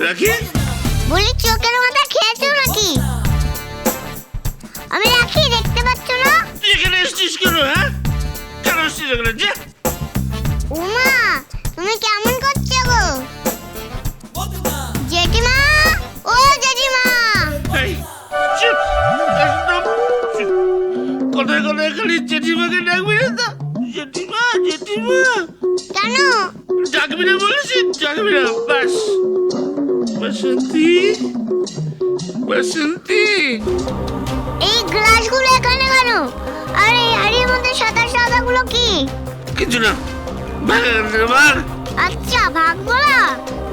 রাখি বলি চোখের মাথা খেয়েছো নাকি? আমি রাখি, দেখতে পাচ্ছ না? তুই এখানে এসছিস কেন? হ্যাঁ, কেন এসছিস এখানে? যে উমা, তুমি কেমন করছো গো? জেঠিমা, ও জেঠিমা! এই চুপ, একদম চুপ। কোথায় কোথায় খালি জেঠিমাকে ডাকবি না তো? জেঠিমা জেঠিমা কেন? ডাকবি না বলেছি, ডাকবি না, বাস। বাসন্তী বাসন্তী, এই গ্লাসগুলো এখানে কেন? আর এই হাড়ির মধ্যে সাদা সাদাগুলো কি? কিছু না, ভাগ ভাগ। আচ্ছা, ভাগবো না।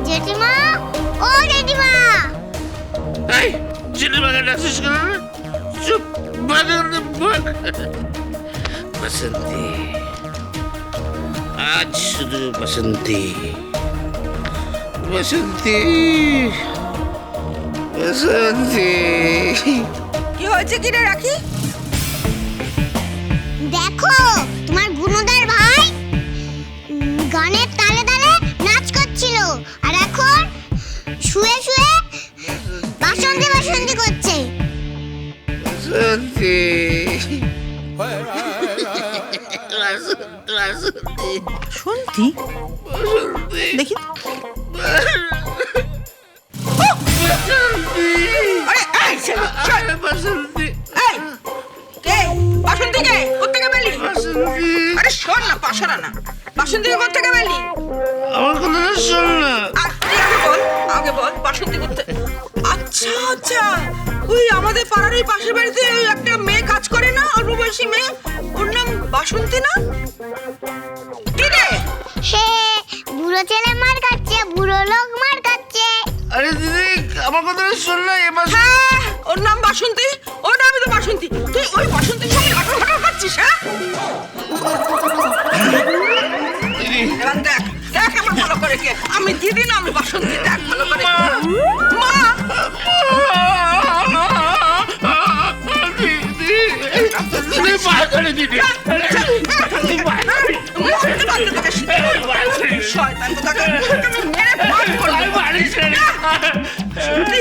জেঠিমা, ও জেঠিমা! এই জেঠিমাকে ডাকছিস কেন? চুপ, ভাগ ভাগ। বাসন্তী, আজ শুধু বাসন্তী, বাসন্তী, বাসন্তী। কি হয়েছে কি রে রাখি? দেখো, তোমার গুণদার ভাই গানের তালে তালে নাচ করছিল, আর এখন শুয়ে শুয়ে বাসন্তী বাসন্তী করছে। বাসন্তী, বাসন্তী, বাসন্তী, শুনতি দেখি। আরে এই ছেলে, চল। বাসন্তী, এই কে? বাসন্তী কে? কোত্থেকে পেলি? বাসন্তী, আরে শোন না, পাশারা না। বাসন্তী কোত্থেকে পেলি? আমার কথাটা শোন না। আর তুই আগে বল বাসন্তী কোত্থেকে? আচ্ছা আচ্ছা, ওই আমাদের পাড়ার ওই পাশের বাড়িতে ওই একটা মেয়ে কাজ করে না, অল্প বয়সী মেয়ে, ওর নাম বাসন্তী না? কি রে? সে বুড়ো ছেলে মার খাচ্ছে, বুড়ো লোক মার খাচ্ছে। আরে দিদি, আমার কথাটা শোন না। এবার হ্যাঁ, ওর নাম বাসন্তী, ওর নামই তো বাসন্তী। তুই ওই বাসন্তীর সঙ্গে ঘটনা করছিস? হ্যাঁ, দিদি, এবার দেখ দেখ আমার ভালো করে কে। আমি দিদি না, আমি বাসন্তী। দেখ ভালো করে। মা, দিদি, দিদি, পায়ে ধরে দিদি। দিদি, পায়ে ধরে। মরতে পারতে তোকে শয়তান কোথাকার, তোকে মেরে ভাগ করে আর দেবো। মারিস না। বাসন্তী,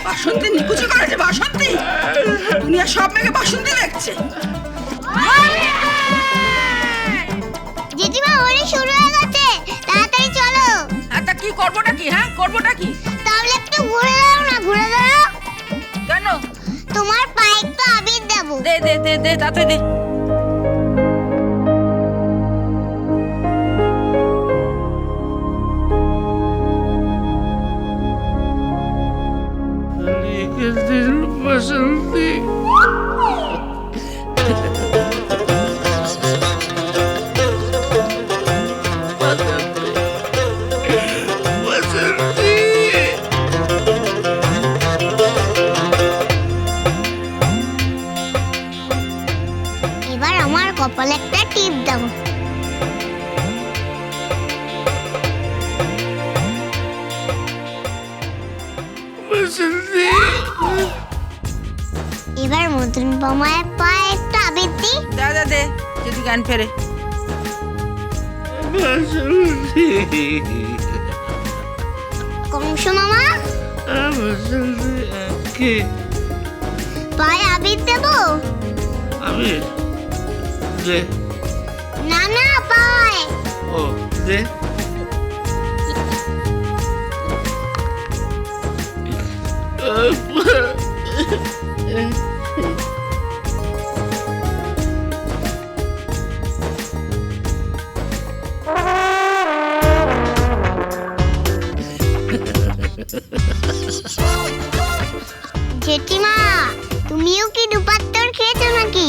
বাসন্তী নিকুচি করেছে। বাসন্তী, দুনিয়া সব মেয়েকে বাসন্তী দেখছে। জেঠিমা, হোলি শুরু হয়ে গেছে, তাড়াতাড়ি চলো। হ্যাঁ, তা কি করবোটা কি? হ্যাঁ, করবোটা কি? তাহলে একটু ঘুরে দাও না, ঘুরে দাও। কেন? তোমার পায়ে একটু আবির দেবো। দে দে দে দে, তাতে দে। বাসন্তী, বাসন্তী। এবার আমার কপালে একটা টিপ দেবো। বাসন্তী, এবার মদন মামার পায়ে একটা আবির দিই। দে দে দে, যদি জ্ঞান ফেরে। বাসন্তী, কংস মামা, বাসন্তী। কে? পায়ে আবির দেবো? আমি দে। না না, পায়ে। ও দে। জেঠিমা, তুমিও কি দুপাত্তর খেয়েছো নাকি?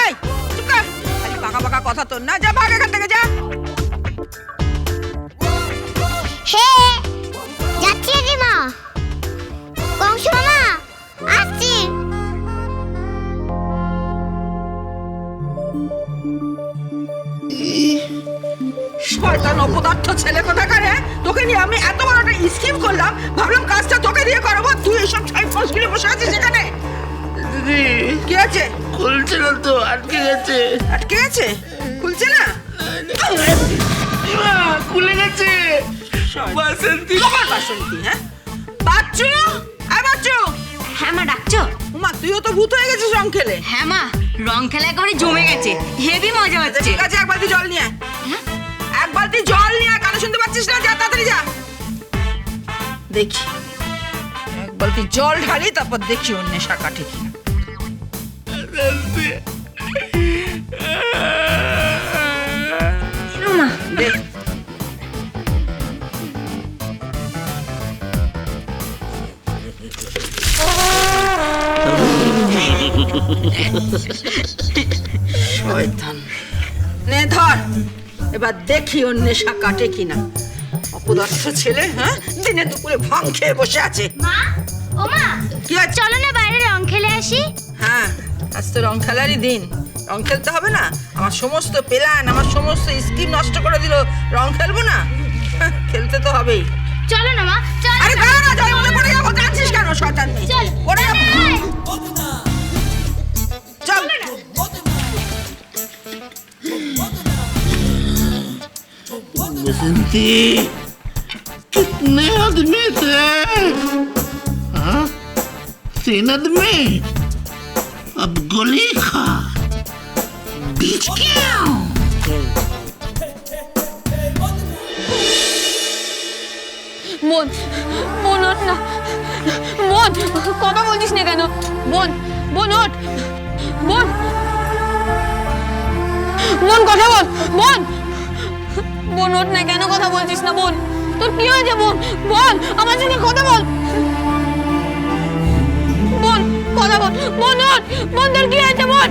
এই চুপ কর, খালি বাঁকা বাঁকা কথা তোর না। যা ভাগ এখান থেকে, যা। হে, যাচ্ছি জেঠিমা। কংস মামা, আসছি। শয়তান অপদার্থ ছেলে কোথাকার। তোকে নিয়ে আমি এত বড় একটা স্কিম করলাম, ভাবলাম কাজটা তোকে দিয়ে করাবো, তুই এইসব ছাই ফস কিনে বসে আছিস এখানে। দিদি, কি আছে? খুলছে না তো, আটকে গেছে। আটকে গেছে? খুলছে না? খুলে গেছে। বাসন্তী, আমার বাসন্তী, হ্যাঁ বাচ্চু, এই বাচ্চু, হ্যাঁ মা ডাকছো? মা তুইও তো ভূত হয়ে গেছিস রং খেলে। হ্যাঁ মা, রং খেলা একেবারে জমে গেছে, হেভি মজা হচ্ছে। ঠিক আছে, এক বালতি জল নিয়ে আয়। হ্যাঁ? এক বালতি জল নিয়ে আয়, কানে শুনতে পাচ্ছিস না? যা তাড়াতাড়ি যা। দেখি এক বালতি জল ঢালি, তারপর দেখি ওর নেশা কাটে কিনা। মা দেখ শয়তান, নে ধর, এবার দেখি ওর নেশা কাটে কিনা। অপদার্থ ছেলে, হ্যাঁ, দিনে দুপুরে ভাং খেয়ে বসে আছে। মা, ও মা, কি আছে? চলো না বাইরে রং খেলে আসি। হ্যাঁ, আজ তো রং খেলারই দিন। রং খেলতে হবে না? আমার সমস্ত প্ল্যান, আমার সমস্ত স্কিম নষ্ট করে দিল। রং খেলবো না? হ্যাঁ, খেলতে তো হবেই। চলো না মা, চলো। আরে দাঁড়া না, যাই মনে পড়ে যাবো। কাঁদছিস কেন শয়তান মেয়ে? চল, পড়ে যাবো। চল। बसंती, कितने आदमी थे? हाँ? 3 आदमी। अब गोली खा, बीच क्या? বোন, বোন ওঠ না, বোন কথা বলছিস না কেন? বোন, বোন ওঠ, বোন, বোন কথা বল, বোন, বোন ওঠ না, কেন কথা বলছিস না? বোন, তোর কি হয়েছে? বোন, বোন আমার সঙ্গে কথা বল, বোন কথা বল, বোন ওঠ, বোন তোর কি হয়েছে? বোন